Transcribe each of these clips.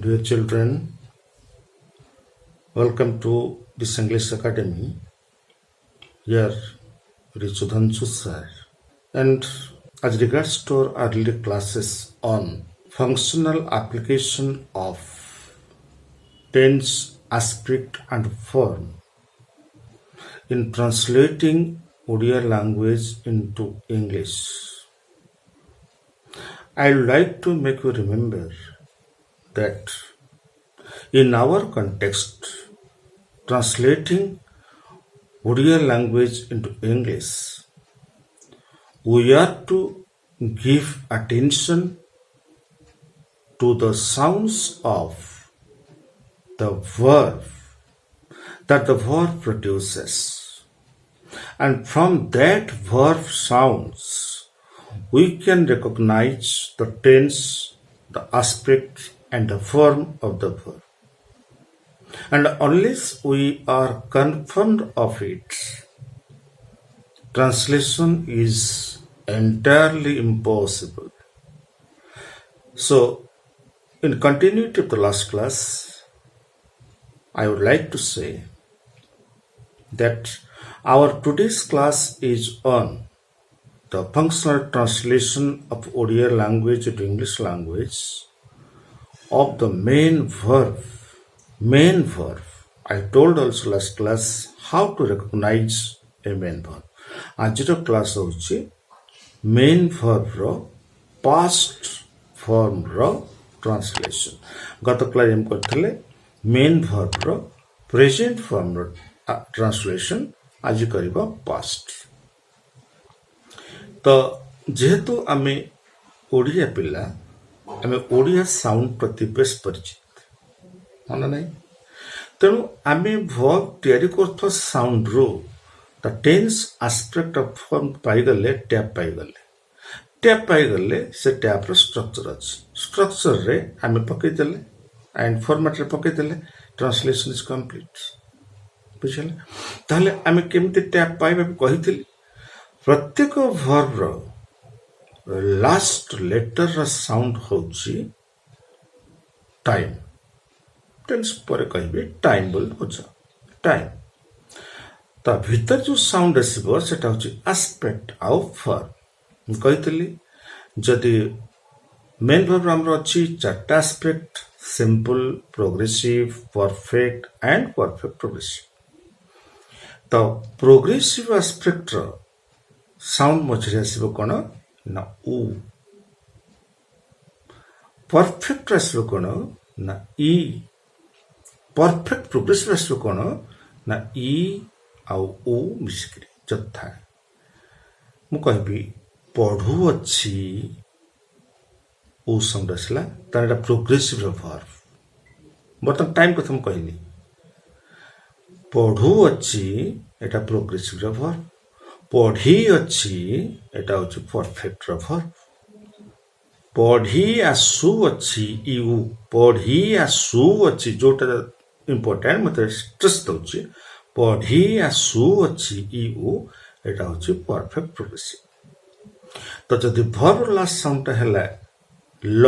Dear children, welcome to this English Academy. Here it is Sudhanshu sir. And as regards to our early classes on functional application of tense, aspect and form in translating Odia language into English, I would like to make you remember that in our context, translating Odia language into English, we are to give attention to the sounds of the verb that the verb produces. And from that verb sounds, we can recognize the tense, the aspect, and the form of the verb. And unless we are confirmed of it, translation is entirely impossible. So, in continuity of the last class, I would like to say that our today's class is on the functional translation of Odia language into English language of the main verb. Main verb. I told also last class how to recognize a main verb. ଆଜିର class ହେଉଛି main ଭର୍ବର past ଫର୍ମର translation. ଗତ class M କରିଥିଲେ main ଭର୍ବର present ଫର୍ମର translation, ଆଜି କରିବା past. ତ ଯେହେତୁ ଆମେ ଓଡ଼ିଆ ପିଲା, ଆମେ ଓଡ଼ିଆ ସାଉଣ୍ଡ ପ୍ରତି ବେଶ ପରିଚିତ, ମନେ ନାହିଁ? ତେଣୁ ଆମେ ଭର୍ବ ତିଆରି କରୁଥିବା ସାଉଣ୍ଡରୁ ତା ଟେନ୍ସ ଆସ୍ପେକ୍ଟ ଅଫ୍ ଫର୍ମ ପାଇଗଲେ, ଟ୍ୟାପ୍ ପାଇଗଲେ ସେ ଟ୍ୟାପ୍ର ଷ୍ଟ୍ରକ୍ଚର ଅଛି. ଷ୍ଟ୍ରକ୍ଚରରେ ଆମେ ପକେଇଦେଲେ ଆଣ୍ଡ ଫର୍ମାଟରେ ପକେଇଦେଲେ, ଟ୍ରାନ୍ସଲେସନ୍ ଇଜ୍ କମ୍ପ୍ଲିଟ୍. ବୁଝିଲେ? ତାହେଲେ ଆମେ କେମିତି ଟ୍ୟାପ୍ ପାଇବା କହିଥିଲି? ପ୍ରତ୍ୟେକ ଭର୍ବର ଲାଷ୍ଟ ଲେଟରର ସାଉଣ୍ଡ ହେଉଛି ଟାଇମ୍. ଟେନ୍ସ ପରେ କହିବେ ଟାଇମ୍ ବୋଲି ବୁଝ. ଟାଇମ୍ ତା ଭିତରେ ଯେଉଁ ସାଉଣ୍ଡ ଆସିବ ସେଟା ହେଉଛି ଆସ୍ପେକ୍ଟ ଆଉ ଫର୍ମ. ମୁଁ କହିଥିଲି ଯଦି ମେନ୍ ଭର୍ବ ଆମର ଅଛି ଚାରିଟା aspect: simple, progressive, perfect and perfect progressive. ତ ପ୍ରୋଗ୍ରେସିଭ ଆସ୍ପେକ୍ଟର ସାଉଣ୍ଡ ମଝିରେ ଆସିବ କ'ଣ ନା ଉ. ପରଫେକ୍ଟ ଆସିବ କ'ଣ ନା ଇ. ପରଫେକ୍ଟ ପ୍ରୋଗ୍ରେସିଭ ଆସିବ କ'ଣ ନା ଇ ଆଉ ଓ ମିଶିକିରି. ଯଥା ମୁଁ କହିବି ପଢ଼ୁଅଛି, ଓ ସାଉଣ୍ଡ ଆସିଲା, ତାର ଏଇଟା ପ୍ରୋଗ୍ରେସିଭର ଭର୍ବ. ବର୍ତ୍ତମାନ ଟାଇମ୍ କଥା ମୁଁ କହିନି. ପଢ଼ୁଅଛି ଏଇଟା ପ୍ରୋଗ୍ରେସିଭର ଭର୍ବ. ପଢ଼ିଅଛି ଏଇଟା ହେଉଛି ପରଫେକ୍ଟର ଭର୍ବ. ପଢ଼ି ଆସୁଅଛି ୟୁ. ପଢ଼ି ଆସୁଅଛି ଯୋଉଟା ଇମ୍ପୋର୍ଟାଣ୍ଟ, ମୋତେ ଷ୍ଟ୍ରେସ୍ ଦେଉଛି. ପଢ଼ି ଆସୁଅଛି ୟୁ ଏଇଟା ହେଉଛି ପରଫେକ୍ଟ ପ୍ରୋଗ୍ରେସିଭ. ତ ଯଦି ଭର୍ବର ଲାଷ୍ଟ ସାଉଣ୍ଡଟା ହେଲା ଲ,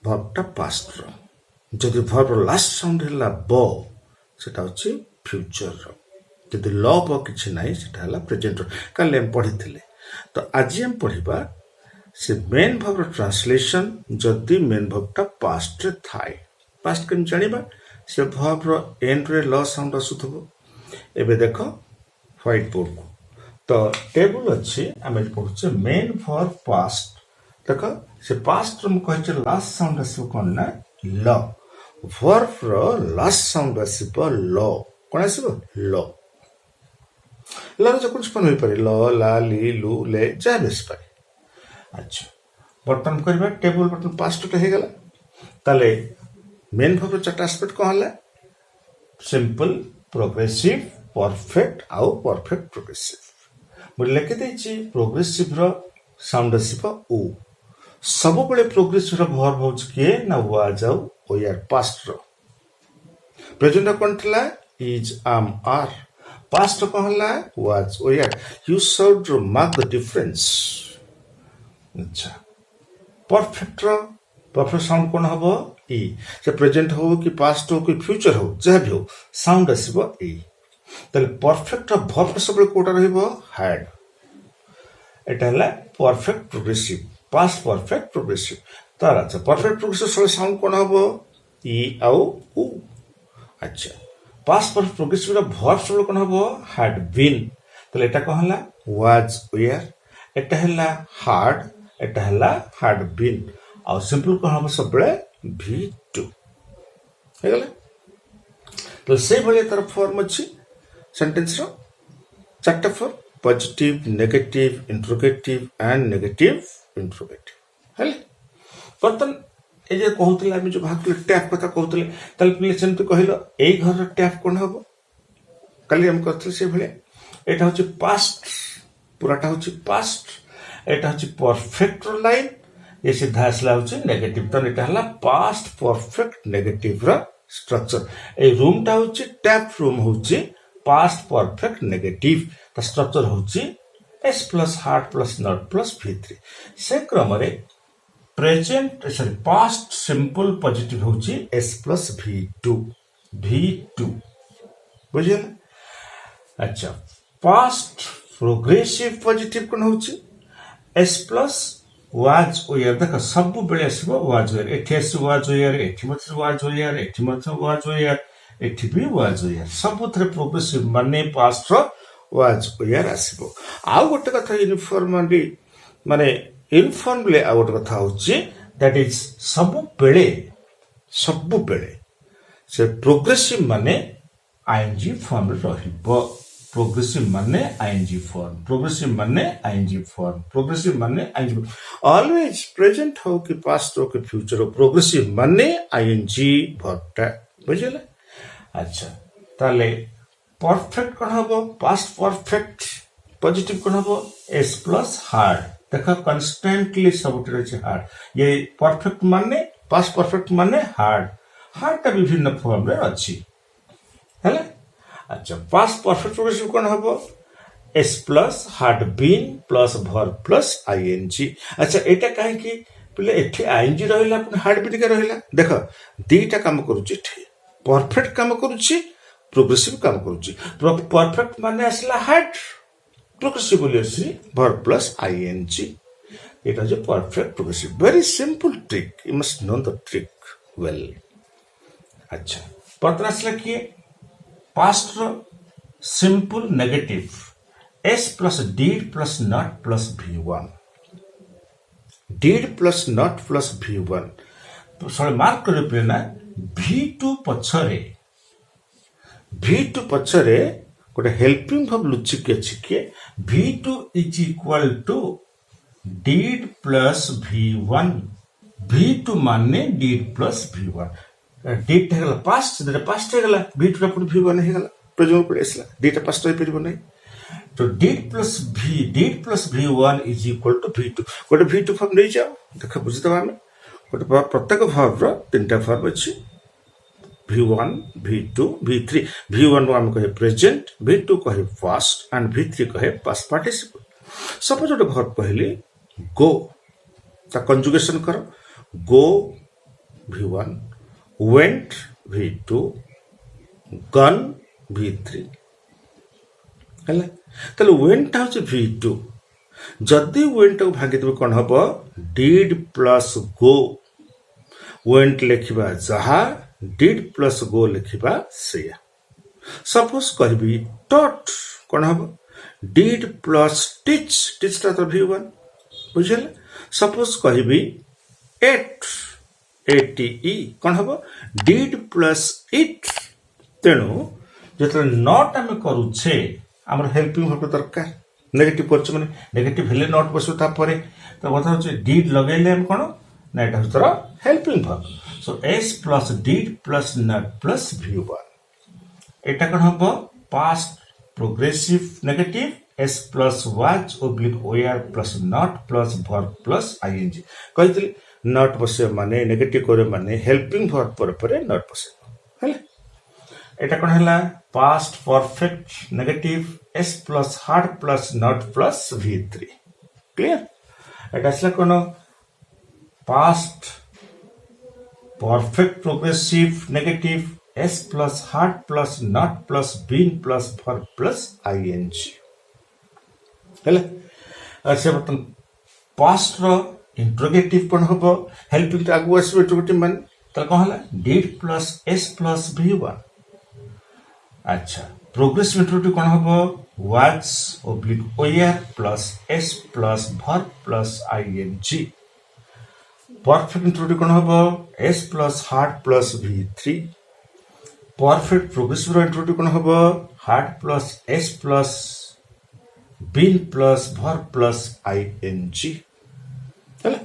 ଭର୍ବଟା ପାଷ୍ଟର. ଯଦି ଭର୍ବର ଲାଷ୍ଟ ସାଉଣ୍ଡ ହେଲା ବ, ସେଟା ହେଉଛି ଫ୍ୟୁଚରର. ଯଦି ଲ ବ କିଛି ନାହିଁ, ସେଟା ହେଲା ପ୍ରେଜେଣ୍ଟର. କାଲି ଆମେ ପଢ଼ିଥିଲେ. ତ ଆଜି ଆମେ ପଢ଼ିବା ସେ ମେନ୍ ଭର୍ବର ଟ୍ରାନ୍ସଲେସନ୍ ଯଦି ମେନ୍ ଭର୍ବଟା ପାଷ୍ଟରେ ଥାଏ. ପାଷ୍ଟ କେମିତି ଜାଣିବା? ସେ ଭର୍ବର ଏଣ୍ଡରେ ଲ ସାଉଣ୍ଡ ଆସୁଥିବ. ଏବେ ଦେଖ ହ୍ୱାଇଟ୍ ବୋର୍ଡକୁ. ତ ଟେବୁଲ ଅଛି, ଆମେ ପଢ଼ୁଛେ ମେନ୍ ଭର୍ବ ପାଷ୍ଟ. ଦେଖ ସେ ପାଷ୍ଟର ମୁଁ କହିଛି ଲାଷ୍ଟ ସାଉଣ୍ଡ ଆସିବ କ'ଣ ନା ଲ. ଭର୍ବର ଲାଷ୍ଟ ସାଉଣ୍ଡ ଆସିବ ଲ. କ'ଣ ଆସିବ? ଲ. ଲର ଯେକୌଣସି ଫର୍ମ ହୋଇପାରେ, ଲ, ଲା, ଲି, ଲୁ, ଲେ, ଯାହା ବି ଆସିପାରେ. ଆଚ୍ଛା, ବର୍ତ୍ତମାନ କରିବା ଟେବୁଲ. ବର୍ତ୍ତମାନ ପାଷ୍ଟଟା ହେଇଗଲା. ତାହେଲେ ମେନ୍ ଭର୍ବର ଚାରିଟା ଆସ୍ପେକ୍ଟ କ'ଣ ହେଲା? ସିମ୍ପଲ, ପ୍ରୋଗ୍ରେସିଭ, ପରଫେକ୍ଟ ଆଉ ପରଫେକ୍ଟ ପ୍ରୋଗ୍ରେସିଭ. ମୁଁ ଲେଖିଦେଇଛି ପ୍ରୋଗ୍ରେସିଭର ସାଉଣ୍ଡ ଆସିବ ଓ. ସବୁବେଳେ ପ୍ରୋଗ୍ରେସିଭର ଭର୍ବ ହେଉଛି କିଏ ନା ୱାଜ୍ ଆଉ ଓୟାର ପାଷ୍ଟର. ପ୍ରେଜେଣ୍ଟ କ'ଣ ଥିଲା? Is, Aam, R. ପାଷ୍ଟ କ'ଣ ହେଲା? Was, were. You should mark the difference. ଆଚ୍ଛା, ପରଫେକ୍ଟର परफेक्ट साउंड कौन हम ई से प्रेजेंट हो कि पास्ट हो कि फ्यूचर हो जहाँ भी हो साउंड आसब ई ताले परफेक्ट वर्ब सब कोटा रहिबो हैड एटा हला perfect progressive past perfect progressive तार अच्छा परफेक्ट प्रोग्रेसिव सब साउंड कौन हम ई आउ उ अच्छा पास्ट परफेक्ट प्रोग्रेसिव वर्ब सब कौन हम हैड बीन ताले एटा कौन हला वाज वेयर एटा हला हार्ड एटा हला हार्ड बीन आ सिंपल कौन हम सब V2 हे गला तो से भले तार फॉर्म अछि सेंटेंस रो चारटा form positive negative interrogative and negative interrogative हेले बर्तन ए जे कहउतले हम जो भाग टैप कथा कहउतले तल प्लीज सेमते कहिलो एई घर रो टैप कोन हबो कली हम कहतले से भले एटा होछि पास्ट पुराटा होछि पास्ट एटा होछि परफेक्ट रो लाइन ये सीधा आसला होछि नेगेटिव तो एटा हला पास्ट परफेक्ट नेगेटिव रो स्ट्रक्चर ए रूम टा होछि टैप रूम होछि पास्ट परफेक्ट नेगेटिव ता स्ट्रक्चर होछि s plus had plus not plus v3 से क्रम रे present sorry past simple positive होछि s प्लस v2 बुझिल अच्छा पास्ट प्रोग्रेसिव पॉजिटिव कोन होछि s प्लस वाज वेयर देख सब बेले आसबो वाज वेयर एठी आसी वाज वेयर एठी मत वाज वेयर एठी मत वाज वेयर एठी भी वाज वेयर सब थरे प्रोग्रेसिव माने पास्ट रो वाज वेयर आसबो आ गोटे कथा यूनिफॉर्मली माने इनफॉर्मली आ गोटे कथा होची दैट इज सब बेले से प्रोग्रेसिव माने आईएनजी फॉर्म रहिबो प्रोग्रेसिव माने आईएनजी फॉर्म प्रोग्रेसिव माने आईएनजी फॉर्म प्रोग्रेसिव माने आईएनजी ऑलवेज प्रेजेंट हो कि पास्ट हो कि फ्यूचर हो प्रोग्रेसिव माने आईएनजी वर्बटा बुझिले अच्छा ताले परफेक्ट कोन हबो पास्ट परफेक्ट पॉजिटिव कोन हबो s प्लस हार्ड देखा कांस्टेंटली सब रहै हार्ड ये परफेक्ट माने पास्ट परफेक्ट माने हार्ड का विभिन्न फॉर्म रे अछि हैला अच्छा पास्ट परफेक्ट प्रोग्रेसिव कोन हबो s plus had been plus verb plus ING अच्छा एटा काहे कि पले एठी आईएनजी रहिला अपन हार्ड बीन के रहिला देखो दीटा काम करूची ठी परफेक्ट काम करूची प्रोग्रेसिव काम करूची परफेक्ट माने असला हार्ड प्रोग्रेसिव बोलियोसी वर्ब प्लस आईएनजी एटा जो perfect progressive very simple trick you must know the trick well अच्छा परतन असला कि पास्ट रो simple negative s plus did plus not plus v1 did plus not plus v1 तो सॉरी मार्क कर पे ना v2 पछरे गोटे हेल्पिंग वर्ब लुचि के अछि के v2 is equal to did plus v1 v2 माने did प्लस v1 did हेगला पास्ट हेगला v2 रा पुनी v1 हेगला प्रेजेंट पर एसला did पास्ट होई परिबो नै तो did plus v1 is equal to v2 गोटे v2 फॉर्म नै जाओ देख बुझितबा हमें गोटे प्रत्येक वर्ब रो तीनटा फॉर्म अछि v1 v2 v3 v1 को हम कहे प्रेजेंट v2 कहे पास्ट एंड v3 कहे पास्ट पार्टिसिपल सपोज गोटे वर्ब कहली गो ता कंजुगेशन करो गो v1 went v2 gone v3 हैला तले went होचे v2 जदी went को भागी देबे कोन हबो did प्लस go went लिखिबा जहा did प्लस go लिखिबा सेया सपोज कहबी taught कोन हबो did प्लस teach ता तो v1 बुझल सपोज कहबी ate ate कोन हबो did प्लस it तेनु जतरे नॉट हम करू छे हमर हेल्पिंग वर्ब दरकार नेगेटिव करछ माने नेगेटिव हेले नॉट बसु ता परे तो बता होचे did लगेले हम कोन ना एटा होतरा helping verb so s plus did plus not plus v1 एटा कोन हबो past progressive negative s plus was oblique were plus not plus verb plus ing कहितली नॉट बसे माने नेगेटिव करे माने हेल्पिंग वर्ब पर नॉट बसे हैला एटा कोन हला past perfect negative s plus had plus not plus v3 clear एटा असला कोन past perfect progressive negative S plus had plus not plus been plus verb plus ING हेले। अच्छा बर्तन पास्ट रो इंट्रोगेटिव कौन हम हेल्पिंग आगु आस इंट्रोगेटिव मान तो कौन है did plus S plus V1। अच्छा प्रोग्रेसिव इंट्रोगेटिव कौन हम was oblique were plus S plus verb plus ING. Perfect interrogative कौन हम S plus had plus V3। Perfect progressive interrogative कौन हम had plus S plus been plus verb plus ING है।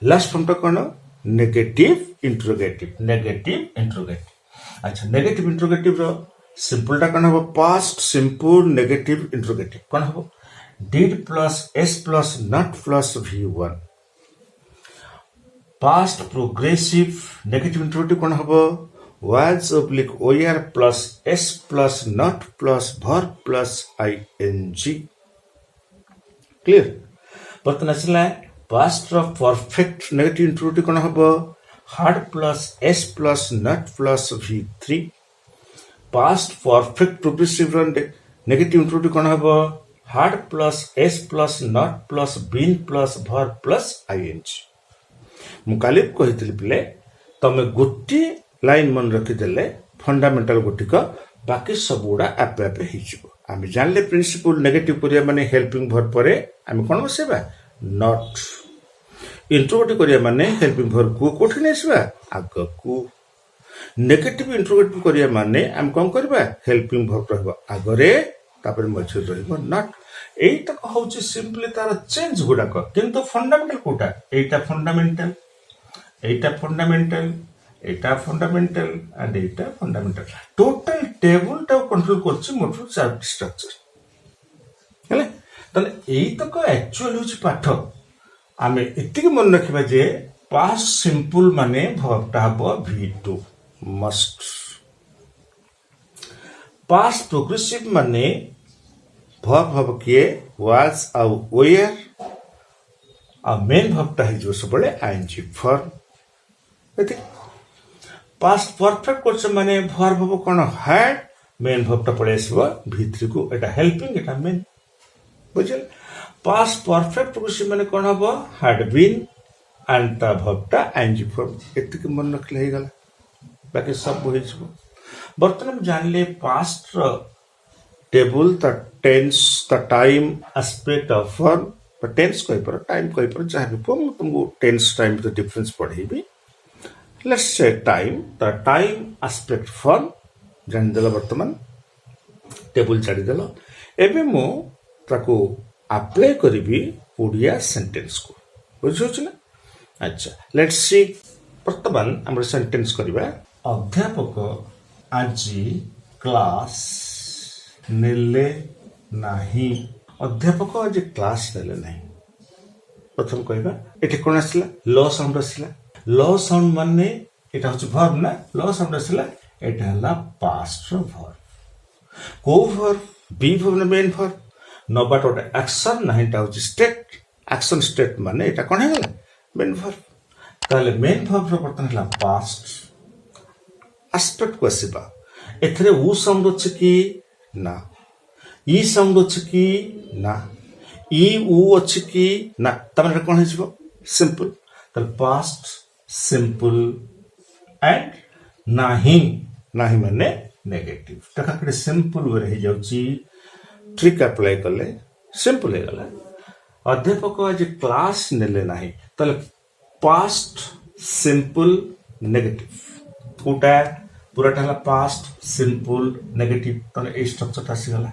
Last form टा कौन negative interrogative negative interrogative. अच्छा negative interrogative रो simple टा कौन हम पास्ट सिंपल नेगेटिव इंट्रोगेटिव कौन हम did plus S plus not plus V1। Past progressive negative interrogative कौन हम was oblique were plus S plus not plus verb plus ING clear. बर्तन आसला पास्ट रो परफेक्ट नेगेटिव इंट्रोगेटिव कौन हम had plus S plus not plus V3। Past perfect progressive negative interrogative कौन हम had plus S plus not plus been plus verb plus ING. मुझे कही पिले तमे गोटे लाइन मन रखीदे फंडामेंटाल गोटिक बाकी सब गुड़ा आपे आपे हो आम जानले प्रिंसिपल नेगेटिव करिया माने हेल्पिंग भर परे आम कौन बसेबा नट। इंट्रोगेटिव करिया माने हेल्पिंग भर को कोठी नेसबा आग को। नेगेटिव इंट्रोगेटिव करिया माने आम कौन करबा हेल्पिंग भर रहबा आगरे तापर मझे रहबो नट। एई तक होची सिंपली तार चेंज गुडाक किंतु fundamental Kota Etah fundamental Etah fundamental Etah fundamental and Etah fundamental total table टा कंट्रोल करछि मोटर चार्ट स्ट्रक्चर हेले। तले एई तक एक्चुअल होछि पाठ आमे एतिक मन रखिबा जे पास्ट सिंपल माने भर्बटा हबो V2 मस्ट। पास्ट प्रोग्रेसिव माने भर्ब हबो किए वाज आउ वेयर आ मेन भर्बटा हि जो सबले आईएनजी फॉर्म एति। पास्ट परफेक्ट कोर्स माने भर्ब हबो कोन हैड मेन भर्बटा पळे आसीबो V3 को एटा हेल्पिंग एटा मेन बुझल। पास्ट परफेक्ट प्रोग्रेसिव माने कोन हबो हैड बीन एंड ता भर्बटा आईएनजी फॉर्म एतिक मन रखले हे गला बाकी सब होई जबो। बर्तमान जानले पास्ट टेबल ता टेंस ता टाइम एस्पेक्ट ऑफ फॉर्म पर टेंस कोइ पर टाइम कोइ पर चाहे भी तुमको टेंस टाइम तो difference पढ़ेबी। Let's say time, the time aspect form जान देला वर्तमान टेबल छाड़ी देला एबे मो ताको अप्लाई करिबी ओडिया सेंटेंस को बुझो ना। अच्छा लेट्स सी वर्तमान हमर सेंटेंस करिबा अध्यापक आजी क्लास नेले नाही। अध्यापक आज क्लास नेले नाही प्रथम कहबा एठी कोन आसिला ल साउंड आसिला। ल साउंड माने एटा होछ वर्ब ना ल साउंड आसिला एटा हला पास्ट रो वर्ब को वर्ब बी वर्ब ना मेन वर्ब न बट ओटा एक्शन नाही ता होछ स्टेट एक्शन स्टेट माने एटा कोन हेला मेन वर्ब ताले मेन वर्ब रो बर्तन हला पास्ट एस्पेक्ट को आसीबा एथरे उ साउंड होछ कि ना ई साउंड होछ कि ना ई उ होछ कि ना तमरे कोन हिजबो सिंपल ताले पास्ट सिंपल एंड नाही नाही माने नेगेटिव टका कड़े सिंपल वे रही जाउची ट्रिक अप्लाई करले सिंपल हे गला। अध्यापक आज क्लास नेले नाही ताले पास्ट सिंपल नेगेटिव कोटा पूराटा हला पास्ट सिंपल नेगेटिव तने ए स्ट्रक्चर ता आसी गला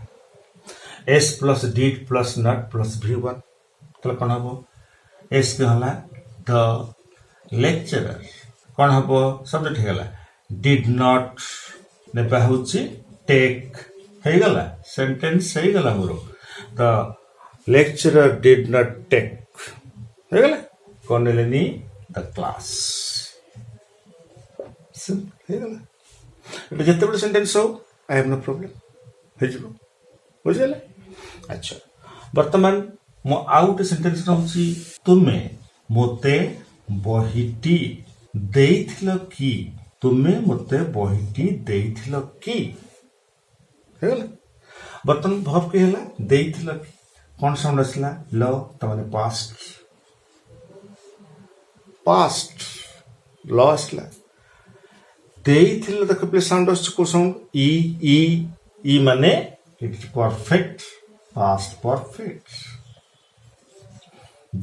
S plus did plus not plus V1 तले कोन हबो एस के हला द लेक्चरर कोन हबो सब्जेक्ट हे गला डिड नॉट नेपा होची टेक हे गला सेंटेंस हे गला मोर the lecturer did not take हे गला कोन लेनी द क्लास सिंपल हे गला एटा जते बड़ सेंटेंस हो आई हैव नो प्रॉब्लम हे जिवो बुझले। अच्छा वर्तमान मो आउट सेंटेंस रहउची तुमे मोते बहिटी ଦେଇଥିଲ କି ତୁମେ ମୋତେ ବହିଟି ଦେଇଥିଲ କି ହେଇଗଲା ବର୍ତ୍ତମାନ ଭର୍ବ କି ହେଲା ଦେଇଥିଲ କି କଣ ସାଉଣ୍ଡ ଆସିଲା ଲ ତାମାନେ ପାଷ୍ଟ ଲ ଆସିଲା ଦେଇଥିଲ ଦେଖ ପିଲେ ସାଉଣ୍ଡ ଆସୁଛି କୋଉ ସାଉଣ୍ଡ ଇ ଇ ଇ ମାନେ it is perfect past perfect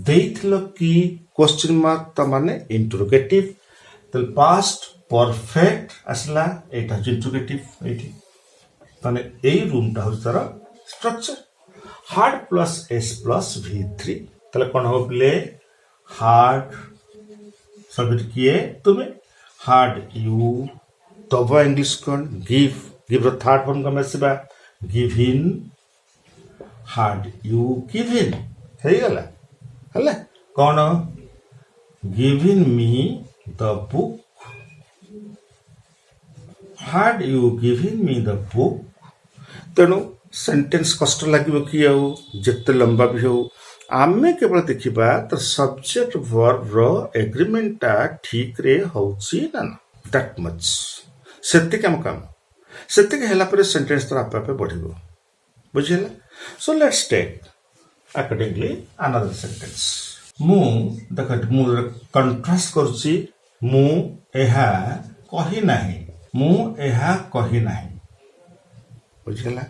ଦେଇଥିଲ କି क्वेश्चन मार्क ता माने इंटरोगेटिव तो पास्ट परफेक्ट आसला एटा इंटरोगेटिव एठी माने ए रूम टा हो तार structure hard plus S plus v3 तले कोन हो प्ले हार्ड सब्जेक्ट किए तुम्हें हार्ड यू तब इंग्लिश कोन गिव रो थर्ड फॉर्म का मेसेबा गिवन हार्ड यू गिवन हे गला हले कौन given me the book had you given me the book तेणु सेंटेंस कष्ट लगे कि जिते लंबा भी हो आम केवल देखा तो सब्जेक्ट वर्ब रो एग्रीमेंटा ठीक रे होची ना दैट मच सेतिक हम काम सेतिक हैला पर सेंटेंस तो आपे आपे बढ़िबो बुझिला so let's take accordingly another sentence मु देख मु कंट्रास्ट करूची मु एहा कहि नाही मु एहा कहि नाही बुझिला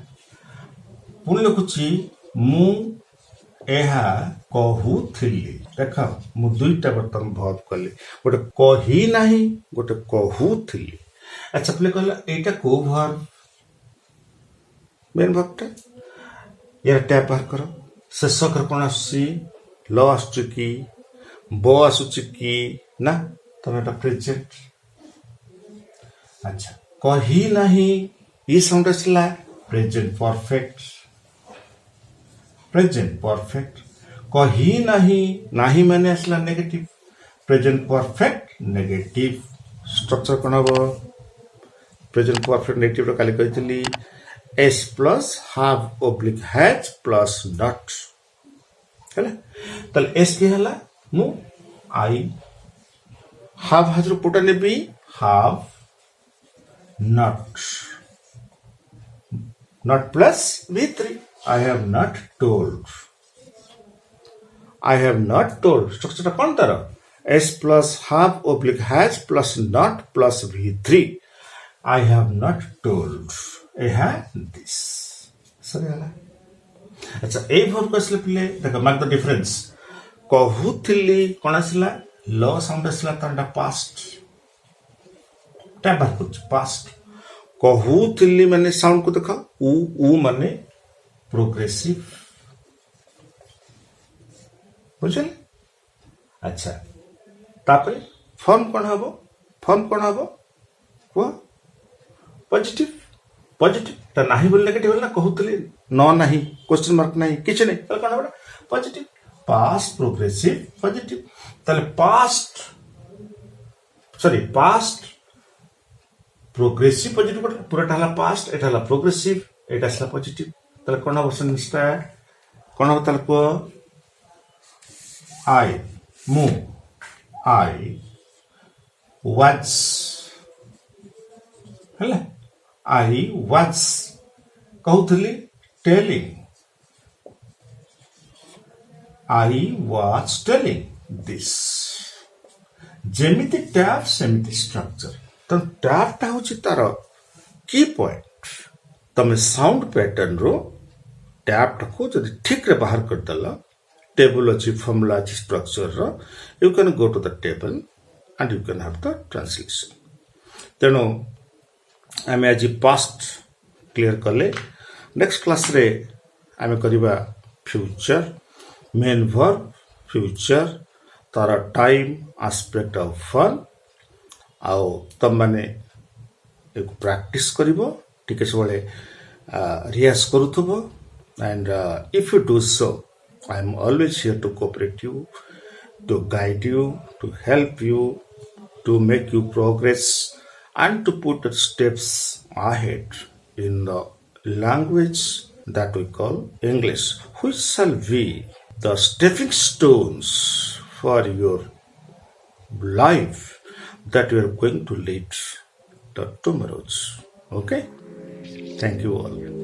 पुଣି लिखुची मु एहा कहुथिली देख मु दुईटा बर्तन भर्ब कली गोटे कहि नाही गोटे कहुथिली अच्छा प्ले कहला एटा को भर्ब मेन भर्बटा यार टैप बाहर करो शेष कर कोन आसी ल आसुची की ब आसुची की ना तमे एटा प्रेजेंट अच्छा कहि नाही ई साउंड आसला प्रेजेंट परफेक्ट कहि नाही माने आसला negative present perfect negative structure कोन हबो प्रेजेंट परफेक्ट नेगेटिव रो काली कहितली S plus have oblique has plus not हैला तल एस के हला मु आई हाव हैज रो पुटा नेबी have not plus v3 I have not told structure कौन तार s plus have oblique has plus not plus v3 I have not told this सही है अच्छा ए वर्ब को असले पिले देखो मार्क द डिफरेंस कहुथिली कोन आसला ल साउंड आसला तांडा पास्ट टैब कुछ पास्ट कहुथिली माने साउंड को देखा उ माने प्रोग्रेसिव बुझल अच्छा तापरे फॉर्म कोन हबो को पॉजिटिव त नाही बोल नेगेटिव ना कहुथिली न नाही क्वेश्चन मार्क नाही किछ नहीं त कोन हबो पॉजिटिव पास्ट प्रोग्रेसिव पॉजिटिव तले पास्ट प्रोग्रेसिव पॉजिटिव पूरा ढाला पास्ट एटा हला प्रोग्रेसिव एटा हला पॉजिटिव तले कोन हबो सेंटेंसटा कोन हबो तले को आई वाज हला आई वाज कहउथली telling I was telling this जेमिति टैप सेमिति स्ट्रक्चर तो टैप टा होची तार की पॉइंट तमे साउंड पैटर्न रो टैप को जदि ठीक रे बाहर कर दला टेबल अछि फॉर्मूला अछि स्ट्रक्चर रो you can go to the table and you can have the translation तेनो आमे आज पास्ट क्लियर करले नेक्स्ट क्लास रे आमे करिबा फ्यूचर मेन वर्ब फ्यूचर तार टाइम एस्पेक्ट ऑफ फन आओ तम माने एक प्रैक्टिस करिवो टिके सबले रियाज करूथबो and if you do so I am always here to cooperate you to guide you to help you to make you progress and to put the steps ahead in the language that we call English, which shall be the stepping stones for your life that you are going to lead the tomorrows. Okay? Thank you all.